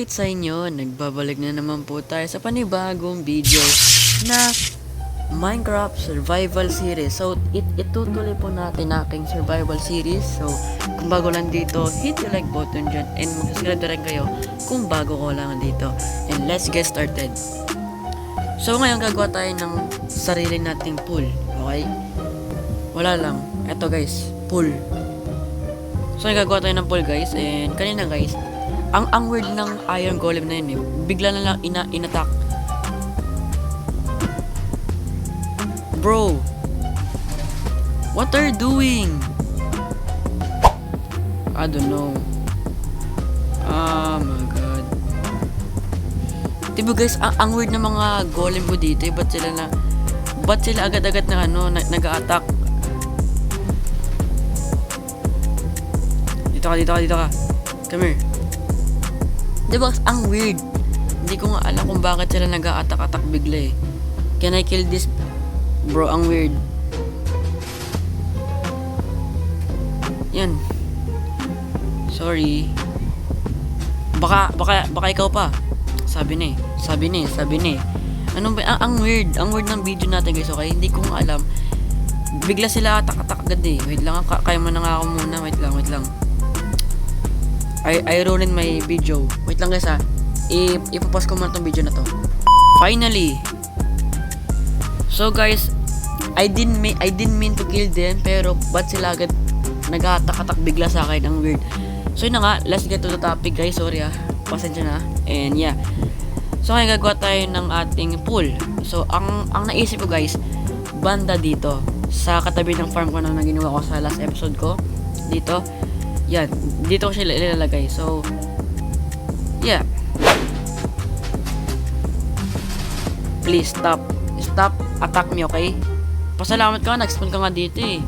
Alright sa inyo, nagbabalik na naman po tayo sa panibagong video na Minecraft Survival Series. So, itutuloy po natin aking survival series. So, kung bago lang dito, hit the like button dyan and mag-subscribe na rin kayo kung bago ko lang dito. And let's get started. So, ngayon gagawa tayo ng sarili nating pool. Okay? Wala lang. Eto guys, pool. So, gagawa tayo ng pool guys. And kanina guys, ang weird ng iron golem na yun eh. Bigla na lang inattack. Bro, what are you doing? I don't know. Oh my god. Diba guys, ang weird ng mga golem ko dito eh. Ba't sila agad-agad na nag-a-attack? Dito ka. Come here. Diba, ang weird. Hindi ko nga alam kung bakit sila nag-a-attack bigla eh. Can I kill this? Bro, ang weird. Yan. Sorry. Baka ikaw pa. Sabi na eh. Ano ba? Ang weird ng video natin guys, okay? Hindi ko nga alam. Bigla sila attack agad eh. Wait lang, kaya mo na nga ako muna. Wait lang. I ruined my video. Wait lang guys ha. Ipopost ko muna tong video na to. Finally. So guys, I didn't mean to kill them, pero ba't sila agad nag-attack bigla sa akin? Ang weird. So yun na nga, let's get to the topic guys. Sorry pasensya na. And yeah. So ngayon gagawa tayo ng ating pool. So ang naisip ko guys, banda dito sa katabi ng farm ko na ginawa ko sa last episode ko. Dito. Yan, dito ko siya ilalagay. So, yeah. Please stop attack me, okay? Pasalamat ka, nag-spawn ka nga dito eh.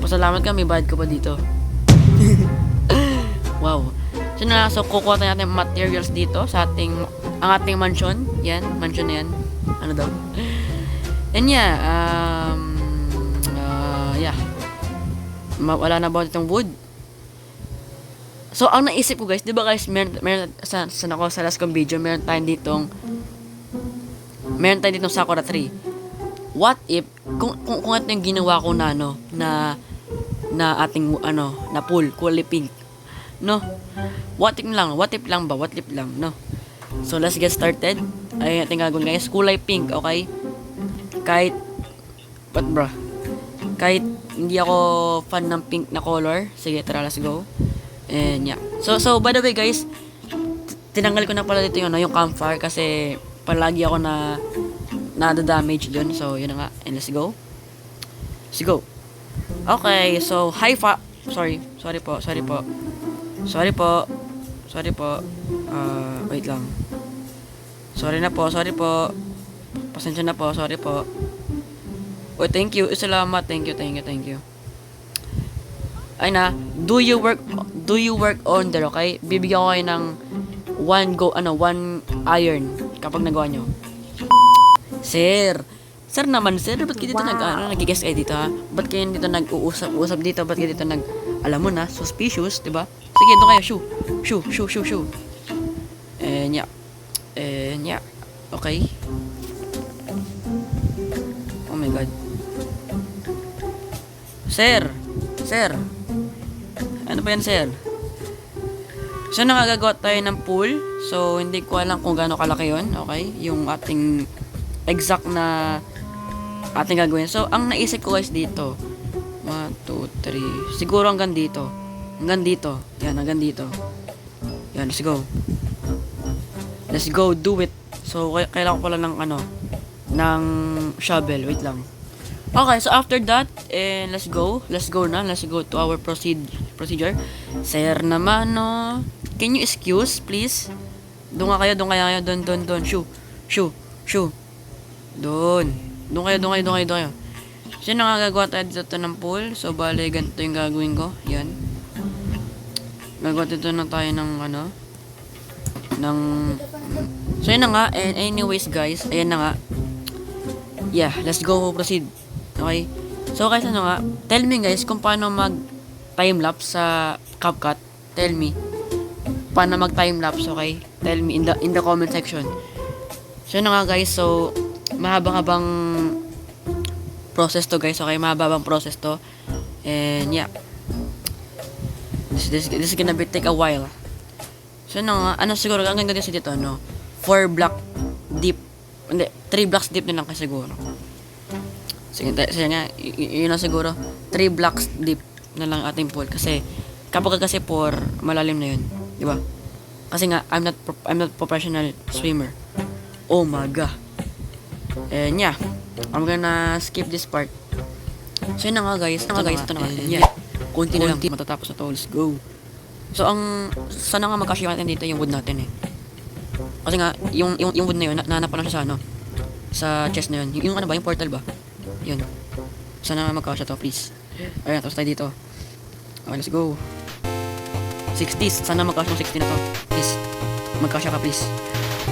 Pasalamat ka, may bayad ka pa dito. Wow. So kukuha tayo natin materials dito sa ang ating mansion. Yan, mansion na yan. Ano daw? And yeah, yeah. Wala na ba itong wood? So, ang naisip ko guys, di ba guys, meron sa last kong video, meron tayong ditong sakura tree. What if, kung ito yung ginawa ko na ating, na pool, kulay pink, no? What if lang, no? So, let's get started. Ay, ating gagawin guys, kulay pink, okay? Kahit hindi ako fan ng pink na color, sige, tara, let's go. And yeah. So by the way guys, tinanggal ko na pala dito yung campfire kasi palagi ako na-damage dun. So yun na nga. And let's go. Okay, so sorry po. Wait lang. Sorry po. Pasensya na po, sorry po. Oh, thank you. Salamat. Thank you. Ay na, do you work on there, okay? Bibigyan ko kayo ng one iron kapag nagawa nyo. Sir naman, ba't kayo dito nag-guess kayo dito ha? Ba't kayo dito nag-uusap dito? Ba't kayo dito alam mo na, suspicious, diba? Sige, doon kayo, shoo. And yeah, okay. Oh my god. Sir, ano ba yan, sir? So, nakagagawa tayo ng pool. So, hindi ko alam kung gaano kalaki yun. Okay? Yung ating exact na ating gagawin. So, ang naisip ko guys dito. 1, 2, 3. Siguro hanggang dito. Yan, hanggang dito. Yan, let's go. Let's go, do it. So, kailangan ko pala ng shovel. Wait lang. Okay, so after that, let's go to our procedure. Sir naman, no. Can you excuse, please? Doon kayo. Shoo. Doon kayo. So, nakagagawa tayo dito ng pool. So, bale, ganito yung gagawin ko. Yan. Gagawa dito na tayo So, yun na nga. And anyways, guys, ayan na nga. Yeah, let's go proceed. Okay? So guys, tell me guys kung paano mag time lapse sa CapCut. Tell me. paano mag time lapse, okay? Tell me in the comment section. So yun na nga guys, so mahabang-habang process to guys, okay? Mahabang process to. And yeah. This is gonna be take a while. So yun na nga, ano siguro, ang ganda din dito, no? 4 block deep. Hindi, 3 blocks deep na lang kasi siguro. Sige nga, yun na siguro. 3 blocks deep na lang ating pool. Kasi, kapag kasi 4, malalim na yun. Diba? Kasi nga, I'm not professional swimmer. Oh my god. And yeah, I'm gonna skip this part. So yun na nga guys. Ito na nga. Yeah. Kunti na lang. Matatapos na to. Let's go. So, sana nga magkasya natin dito yung wood natin eh. Kasi nga, yung wood na yun, nahanap ko lang siya sa ano, sa chest na yun. Yung ano ba, yung portal ba? Yun. Sana nga magkasya to, please. Ayan, tapos tayo dito. Okay, let's go. 60s, sana magkasya yung 60 na to. Please, magkasya ka, please.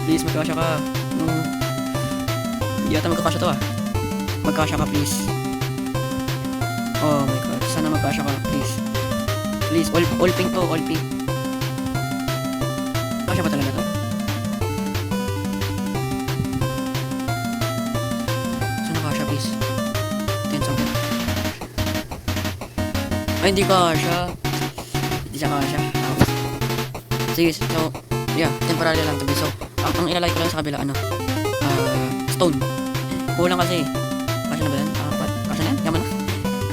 Please, magkasya ka. No. Hindi ata magkakasya to ah. Magkasya ka, please. Oh my god, sana magkasya ka, please. Please, all pink to, all pink. Kasya ba talaga to? Sana kasya, please. 10 something. Ay, hindi kasya. Hindi siya kasya. Sige, so, yeah, temporary lang to be. So, ang ilalagay ko lang sa kabila, ano? Stone. Kulang kasi. Kasya na ba yan? Kasya na yan? Yaman na?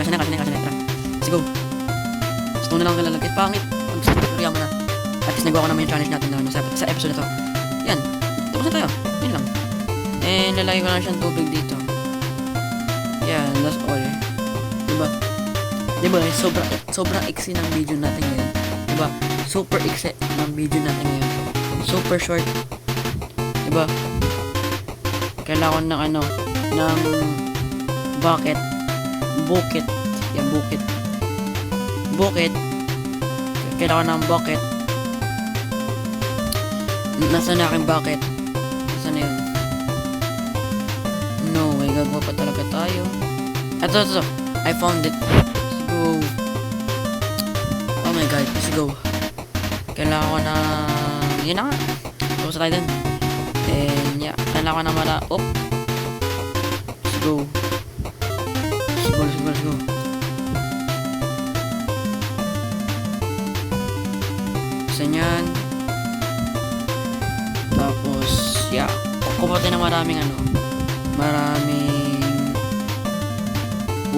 Kasya na. Tara. Let's go. Stone na lang nilalagay. Pangit. Ang storya mo na. At least nagawa ko naman yung challenge natin na, sa episode na to. Yan. Tapos na tayo. Yun lang. And lalagay ko na siyang tubig dito. Yan. That's all. Diba? Sobrang iksi ng video natin ngayon. Diba? Super iksi ng video natin ngayon. Super short. Diba? Kailangan ng ano, ng bucket. Yan, bucket. Kailangan ng bucket. Nasaan na aking bucket? Nasaan na yun? No way, gagawa pa talaga tayo. Ito. I found it. Let's go. Oh my god, let's go. Kailangan ko na... Yun na nga. Tapos tayo din. And yeah, kailangan ko na mala... Op. Let's go. Saan yan? Tapos, yeah. Kukuha na maraming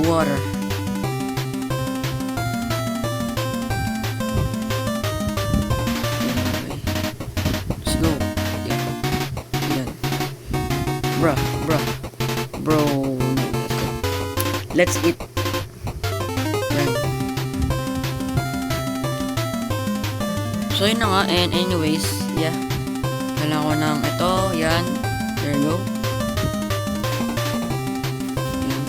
water. Let's go. Yeah. Yan. Bro. Let's eat. Yan. So, yun na nga. And anyways, yeah. Kailangan ko ng ito. Yan. There you go. Yan.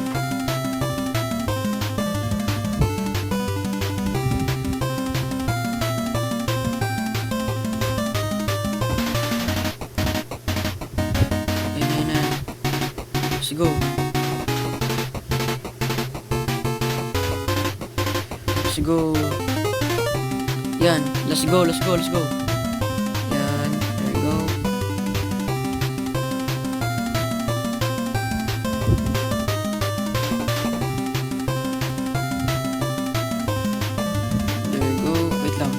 Ayan. Let's go. Yan, let's go. Yan, there you go. Wait lang.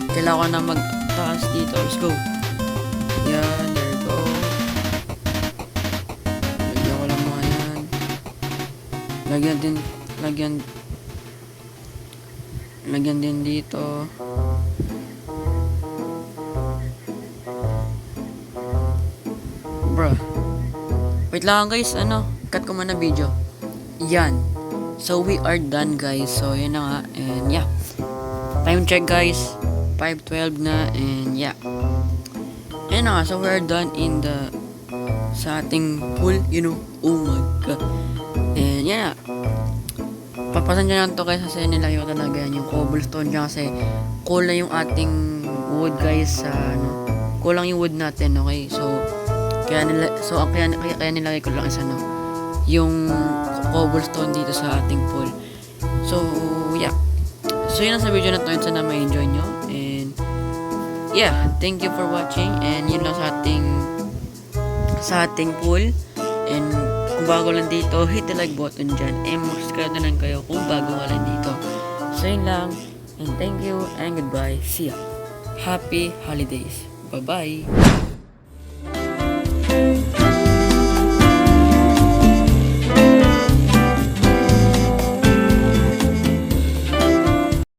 Kailangan na magtaas dito. Let's go. Yan, there you go. Lagyan ko lang mga yan. Lagyan din dito. Bruh. Wait lang guys, cut ko muna video. Yan. So we are done guys. So yun na nga. And yeah. Time check guys. 5:12 na. And yeah. Yan na nga. So we are done sa ating pool. Oh my god. And yeah. Papasan nyo lang to guys kasi nilagay ko talaga yan yung cobblestone dyan kasi kulang yung ating wood guys kulang yung wood natin, okay? So kaya nilagay ko lang yung cobblestone dito sa ating pool. So yeah. So yun ang sa video na to, sana ma-enjoy nyo and yeah, thank you for watching and yun lang sa ating pool. And kung bago lang dito, hit the like button dyan and mag-subscribe na lang kayo kung bago ka lang dito. So yun lang, and thank you and goodbye. See ya. Happy holidays. Bye-bye.